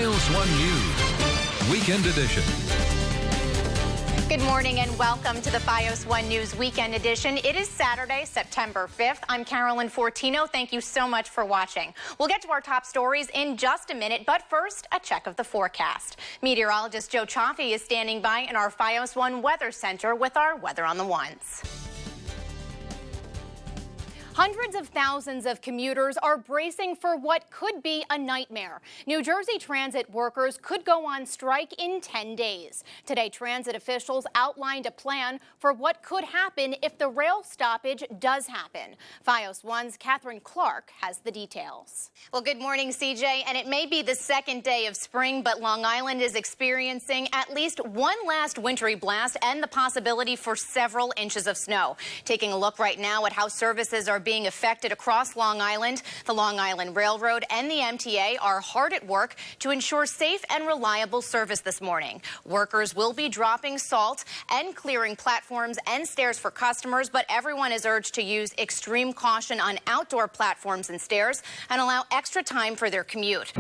FiOS 1 News, Weekend Edition. Good morning and welcome to the FiOS 1 News Weekend Edition. It is Saturday, September 5th. I'm Carolyn Fortino. Thank you so much for watching. We'll get to our top stories in just a minute, but first, a check of the forecast. Meteorologist Joe Chaffee is standing by in our FiOS 1 Weather Center with our weather on the ones. Hundreds of thousands of commuters are bracing for what could be a nightmare. New Jersey transit workers could go on strike in 10 days. Today, transit officials outlined a plan for what could happen if the rail stoppage does happen. FiOS 1's Catherine Clark has the details. Well, good morning, CJ. And it may be the second day of spring, but Long Island is experiencing at least one last wintry blast and the possibility for several inches of snow. Taking a look right now at how services are being affected across Long Island. The Long Island Railroad and the MTA are hard at work to ensure safe and reliable service this morning. Workers will be dropping salt and clearing platforms and stairs for customers, but everyone is urged to use extreme caution on outdoor platforms and stairs and allow extra time for their commute.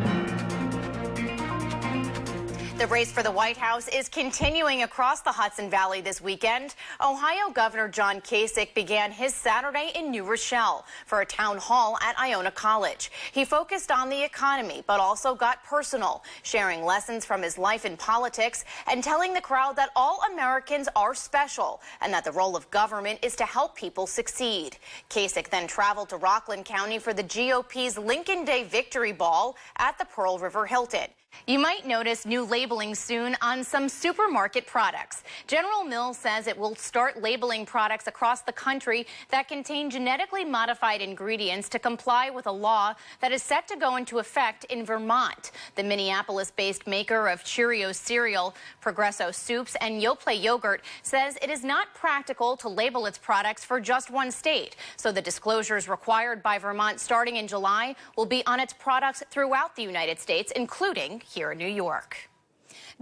The race for the White House is continuing across the Hudson Valley this weekend. Ohio Governor John Kasich began his Saturday in New Rochelle for a town hall at Iona College. He focused on the economy, but also got personal, sharing lessons from his life in politics and telling the crowd that all Americans are special and that the role of government is to help people succeed. Kasich then traveled to Rockland County for the GOP's Lincoln Day Victory Ball at the Pearl River Hilton. You might notice new labeling soon on some supermarket products. General Mills says it will start labeling products across the country that contain genetically modified ingredients to comply with a law that is set to go into effect in Vermont. The Minneapolis-based maker of Cheerios cereal, Progresso soups, and Yoplait yogurt says it is not practical to label its products for just one state. So the disclosures required by Vermont starting in July will be on its products throughout the United States, including here in New York.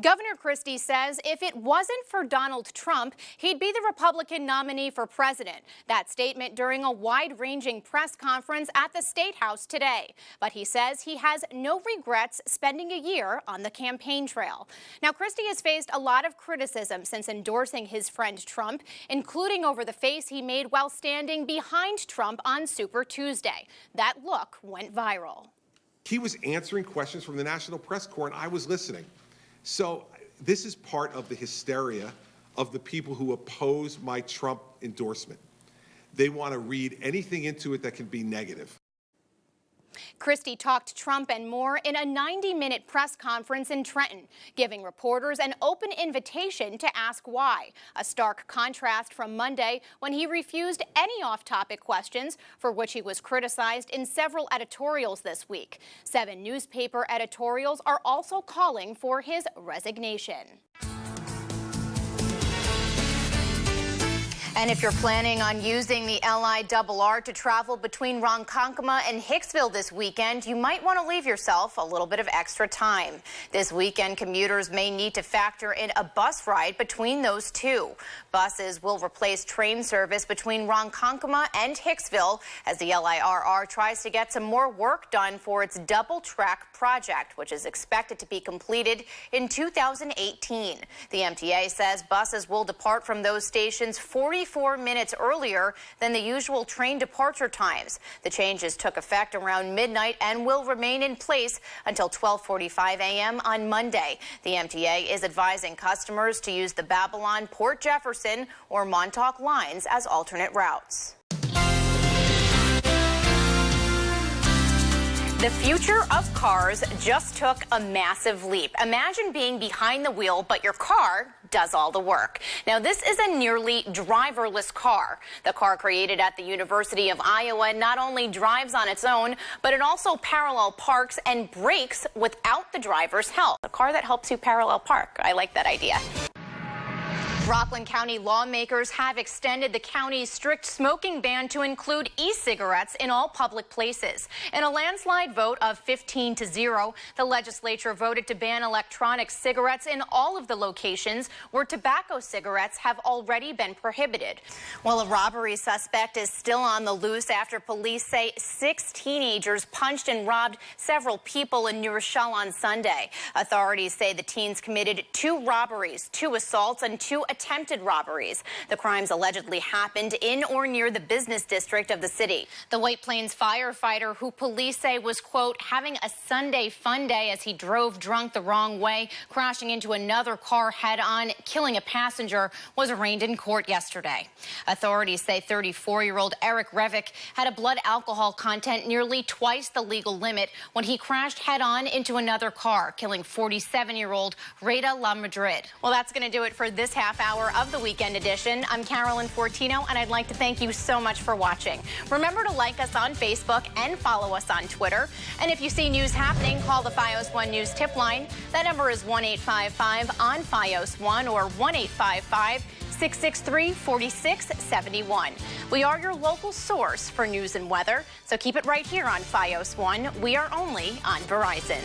Governor Christie says if it wasn't for Donald Trump, he'd be the Republican nominee for president. That statement during a wide-ranging press conference at the State House today. But he says he has no regrets spending a year on the campaign trail. Now, Christie has faced a lot of criticism since endorsing his friend Trump, including over the face he made while standing behind Trump on Super Tuesday. That look went viral. He was answering questions from the National Press Corps, and I was listening. So this is part of the hysteria of the people who oppose my Trump endorsement. They want to read anything into it that can be negative. Christie talked Trump and more in a 90-minute press conference in Trenton, giving reporters an open invitation to ask why. A stark contrast from Monday when he refused any off-topic questions, for which he was criticized in several editorials this week. 7 newspaper editorials are also calling for his resignation. And if you're planning on using the LIRR to travel between Ronkonkoma and Hicksville this weekend, you might want to leave yourself a little bit of extra time. This weekend, commuters may need to factor in a bus ride between those two. Buses will replace train service between Ronkonkoma and Hicksville as the LIRR tries to get some more work done for its double-track project, which is expected to be completed in 2018. The MTA says buses will depart from those stations 44 minutes earlier than the usual train departure times. The changes took effect around midnight and will remain in place until 12:45 a.m. on Monday. The MTA is advising customers to use the Babylon, Port Jefferson, or Montauk lines as alternate routes. The future of cars just took a massive leap. Imagine being behind the wheel, but your car does all the work. Now, this is a nearly driverless car. The car created at the University of Iowa not only drives on its own, but it also parallel parks and brakes without the driver's help. A car that helps you parallel park. I like that idea. Rockland County lawmakers have extended the county's strict smoking ban to include e-cigarettes in all public places. In a landslide vote of 15-0, the legislature voted to ban electronic cigarettes in all of the locations where tobacco cigarettes have already been prohibited. Well, a robbery suspect is still on the loose after police say 6 teenagers punched and robbed several people in New Rochelle on Sunday. Authorities say the teens committed 2 robberies, 2 assaults, and 2 attempted robberies. The crimes allegedly happened in or near the business district of the city. The White Plains firefighter, who police say was, quote, having a Sunday fun day as he drove drunk the wrong way, crashing into another car head-on, killing a passenger, was arraigned in court yesterday. Authorities say 34-year-old Eric Revick had a blood alcohol content nearly twice the legal limit when he crashed head-on into another car, killing 47-year-old Reda La Madrid. Well, that's going to do it for this half hour of the Weekend Edition. I'm Carolyn Fortino, and I'd like to thank you so much for watching. Remember to like us on Facebook and follow us on Twitter. And if you see news happening, call the FiOS 1 News tip line. That number is 1-855 on FiOS 1 or 1-855-663-4671. We are your local source for news and weather, so keep it right here on FiOS 1. We are only on Verizon.